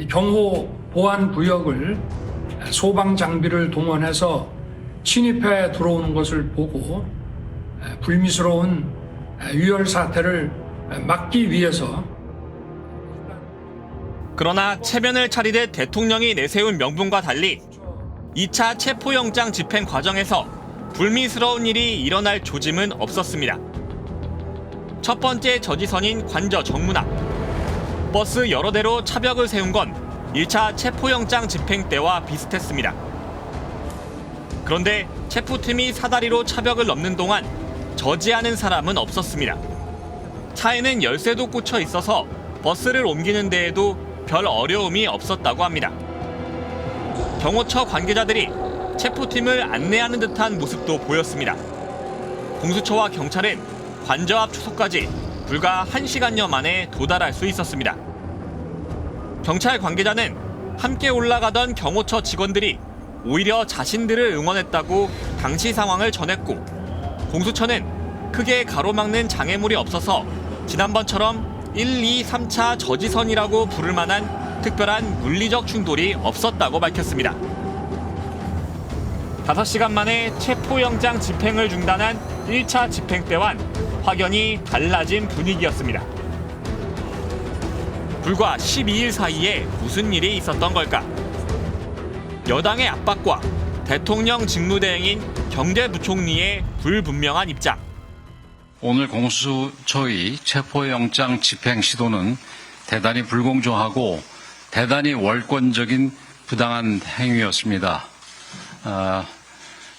경호 보안 구역을 소방 장비를 동원해서 침입해 들어오는 것을 보고 불미스러운 유혈 사태를 막기 위해서. 그러나 체면을 차리듯 대통령이 내세운 명분과 달리 2차 체포영장 집행 과정에서 불미스러운 일이 일어날 조짐은 없었습니다. 첫 번째 저지선인 관저 정문 앞. 버스 여러 대로 차벽을 세운 건 1차 체포영장 집행 때와 비슷했습니다. 그런데 체포팀이 사다리로 차벽을 넘는 동안 저지하는 사람은 없었습니다. 차에는 열쇠도 꽂혀 있어서 버스를 옮기는 데에도 별 어려움이 없었다고 합니다. 경호처 관계자들이 체포팀을 안내하는 듯한 모습도 보였습니다. 공수처와 경찰은 관저 앞 초소까지 불과 1시간여 만에 도달할 수 있었습니다. 경찰 관계자는 함께 올라가던 경호처 직원들이 오히려 자신들을 응원했다고 당시 상황을 전했고, 공수처는 크게 가로막는 장애물이 없어서 지난번처럼 1, 2, 3차 저지선이라고 부를 만한 특별한 물리적 충돌이 없었다고 밝혔습니다. 5시간 만에 체포영장 집행을 중단한 1차 집행 때와는 확연히 달라진 분위기였습니다. 불과 12일 사이에 무슨 일이 있었던 걸까? 여당의 압박과 대통령 직무대행인 경제부총리의 불분명한 입장. 오늘 공수처의 체포영장 집행 시도는 대단히 불공정하고 대단히 월권적인 부당한 행위였습니다.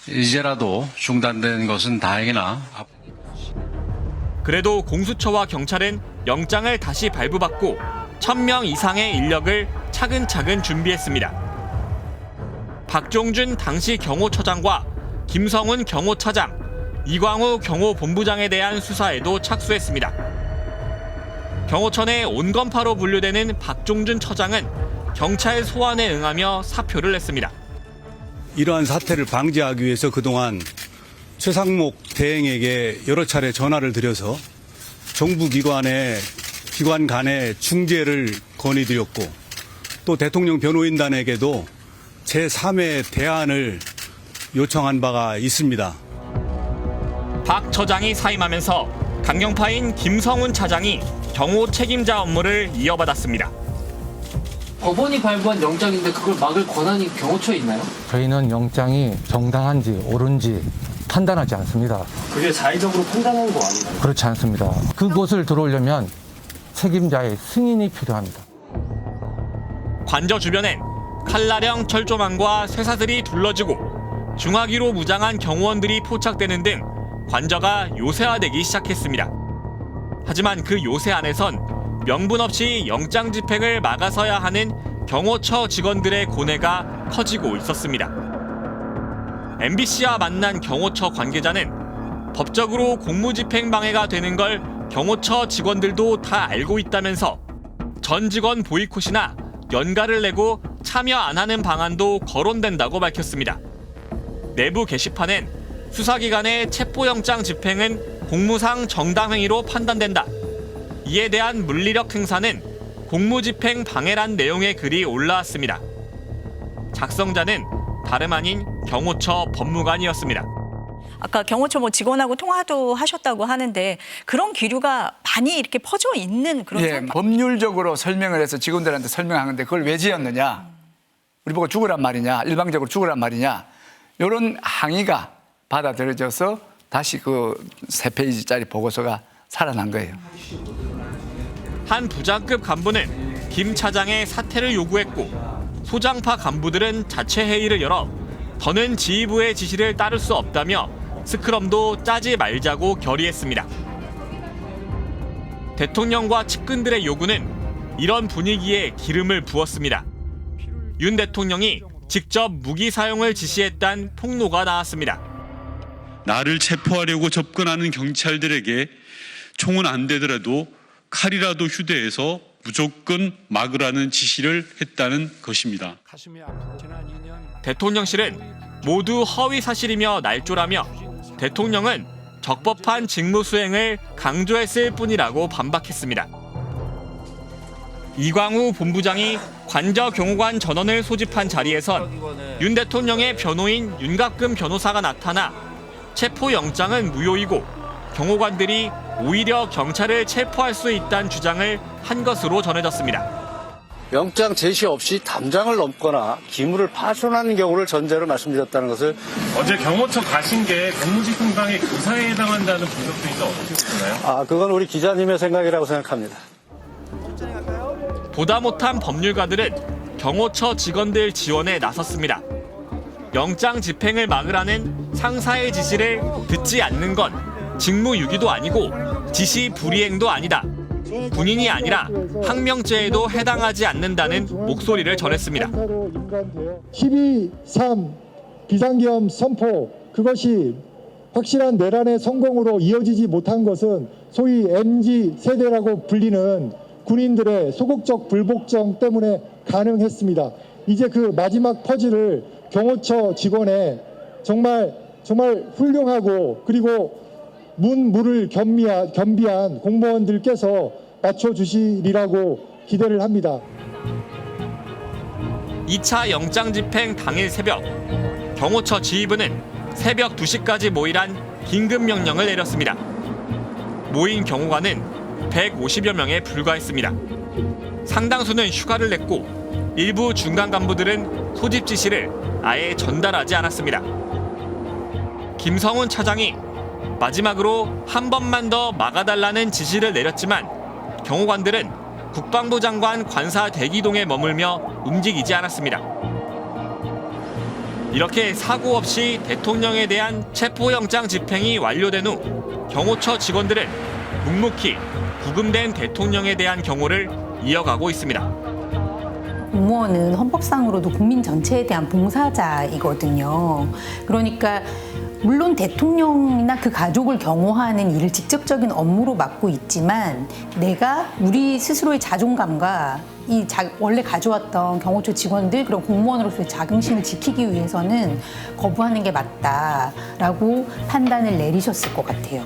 이제라도 중단된 것은 다행이나. 그래도 공수처와 경찰은 영장을 다시 발부받고 1,000명 이상의 인력을 차근차근 준비했습니다. 박종준 당시 경호처장과 김성훈 경호차장, 이광우 경호본부장에 대한 수사에도 착수했습니다. 경호처 내 온건파로 분류되는 박종준 처장은 경찰 소환에 응하며 사표를 냈습니다. 이러한 사태를 방지하기 위해서 그동안 최상목 대행에게 여러 차례 전화를 드려서 정부기관 간의 중재를 건의드렸고, 또 대통령 변호인단에게도 제3의 대안을 요청한 바가 있습니다. 박 처장이 사임하면서 강경파인 김성훈 차장이 경호 책임자 업무를 이어받았습니다. 법원이 발부한 영장인데 그걸 막을 권한이 경호처에 있나요? 저희는 영장이 정당한지 옳은지 판단하지 않습니다. 그게 자의적으로 판단하는 거 아닌가요? 그렇지 않습니다. 그곳을 들어오려면 책임자의 승인이 필요합니다. 관저 주변엔 칼라령 철조망과 쇠사들이 둘러지고 중화기로 무장한 경호원들이 포착되는 등 관저가 요새화되기 시작했습니다. 하지만 그 요새 안에선 명분 없이 영장 집행을 막아서야 하는 경호처 직원들의 고뇌가 커지고 있었습니다. MBC와 만난 경호처 관계자는 법적으로 공무집행 방해가 되는 걸 경호처 직원들도 다 알고 있다면서 전 직원 보이콧이나 연가를 내고 참여 안 하는 방안도 거론된다고 밝혔습니다. 내부 게시판엔 수사기관의 체포영장 집행은 공무상 정당행위로 판단된다. 이에 대한 물리력 행사는 공무집행 방해란 내용의 글이 올라왔습니다. 작성자는 다름 아닌 경호처 법무관이었습니다. 아까 경호처 직원하고 통화도 하셨다고 하는데 그런 기류가 많이 이렇게 퍼져 있는 그런 예, 법률적으로 설명을 해서 직원들한테 설명하는데 그걸 왜 지었느냐? 우리 보고 죽으란 말이냐? 일방적으로 죽으란 말이냐? 이런 항의가 받아들여져서 다시 그 3페이지짜리 보고서가 살아난 거예요. 한 부장급 간부는 김 차장의 사퇴를 요구했고, 소장파 간부들은 자체 회의를 열어 더는 지휘부의 지시를 따를 수 없다며 스크럼도 짜지 말자고 결의했습니다. 대통령과 측근들의 요구는 이런 분위기에 기름을 부었습니다. 윤 대통령이 직접 무기 사용을 지시했다는 폭로가 나왔습니다. 나를 체포하려고 접근하는 경찰들에게 총은 안 되더라도 칼이라도 휴대해서 무조건 막으라는 지시를 했다는 것입니다. 대통령실은 모두 허위 사실이며 날조라며 대통령은 적법한 직무 수행을 강조했을 뿐이라고 반박했습니다. 이광우 본부장이 관저 경호관 전원을 소집한 자리에선 윤 대통령의 변호인 윤갑금 변호사가 나타나 체포영장은 무효이고 경호관들이 오히려 경찰을 체포할 수 있다는 주장을 한 것으로 전해졌습니다. 영장 제시 없이 담장을 넘거나 기물을 파손하는 경우를 전제로 말씀드렸다는 것을 어제 경호처 가신 게 공무집행방해 교사에 해당한다는 분석도 있는데 어떻게 보시나요? 그건 우리 기자님의 생각이라고 생각합니다. 보다 못한 법률가들은 경호처 직원들 지원에 나섰습니다. 영장 집행을 막으라는 상사의 지시를 듣지 않는 건 직무유기도 아니고 지시 불이행도 아니다. 군인이 아니라 항명죄에도 해당하지 않는다는 목소리를 전했습니다. 12.3 비상계엄 선포, 그것이 확실한 내란의 성공으로 이어지지 못한 것은 소위 MZ세대라고 불리는 군인들의 소극적 불복종 때문에 가능했습니다. 이제 그 마지막 퍼즐을 경호처 직원의 정말 훌륭하고 그리고 문무를 겸비한 공무원들께서 맞춰주시리라고 기대를 합니다. 2차 영장 집행 당일 새벽, 경호처 지휘부는 새벽 2시까지 모이란 긴급 명령을 내렸습니다. 모인 경호관은 150여 명에 불과했습니다. 상당수는 휴가를 냈고 일부 중간 간부들은 소집 지시를 아예 전달하지 않았습니다. 김성훈 차장이 마지막으로 한 번만 더 막아달라는 지시를 내렸지만 경호관들은 국방부 장관 관사 대기동에 머물며 움직이지 않았습니다. 이렇게 사고 없이 대통령에 대한 체포영장 집행이 완료된 후 경호처 직원들은 묵묵히 구금된 대통령에 대한 경호를 이어가고 있습니다. 공무원은 헌법상으로도 국민 전체에 대한 봉사자이거든요. 그러니까 물론 대통령이나 그 가족을 경호하는 일을 직접적인 업무로 맡고 있지만 내가 우리 스스로의 자존감과 원래 가져왔던 경호처 직원들 그런 공무원으로서의 자긍심을 지키기 위해서는 거부하는 게 맞다라고 판단을 내리셨을 것 같아요.